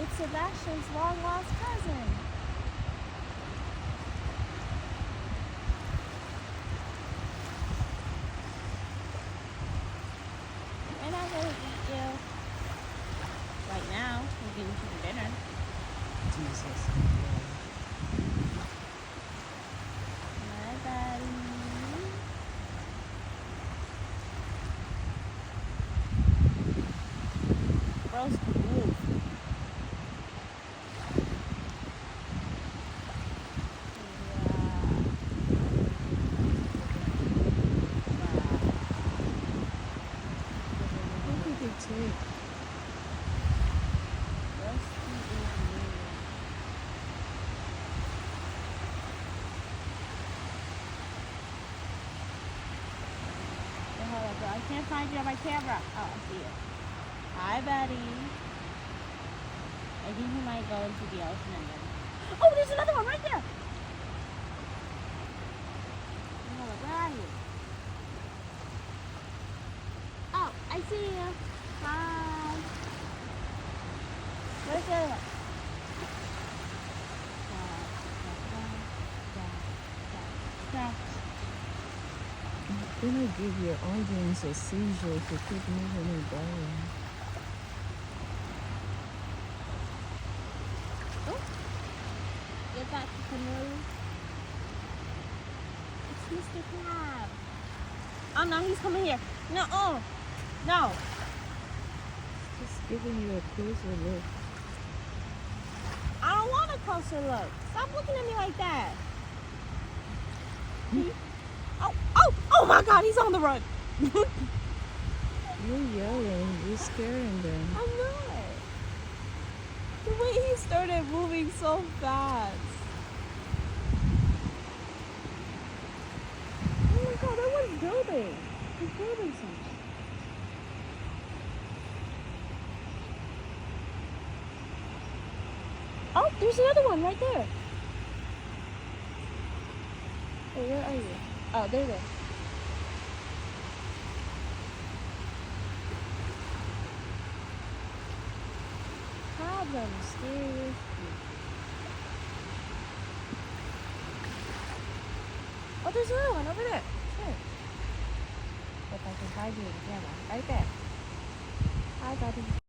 It's Sebastian's long lost cousin. We're not gonna eat you. Right now, we're getting to the dinner. Jesus. My buddy. Bro's cool. What did they take? I can't find you on my camera. Oh, I see it. Hi, buddy. I think he might go into the ocean and then... Oh, there's another one right there! Oh, where are you? Oh, I see you. Hi. Where's the other one? You're gonna give your audience a seizure if you keep moving it down. Oh, get that canoe. It's Mr. Crab. Oh no, he's coming here. No, no. Just giving you a closer look. I don't want a closer look. Stop looking at me like that. Oh my God, he's on the run. You're yelling. You're scaring them. I'm not. The way he started moving so fast. Oh my God, that one's building. He's building something. Oh, there's another one right there. Hey, where are you? Oh, there they are. Problems, stay with you. Oh, there's another one over there. Sure. If I can find you in the camera. Right there. Hi, buddy.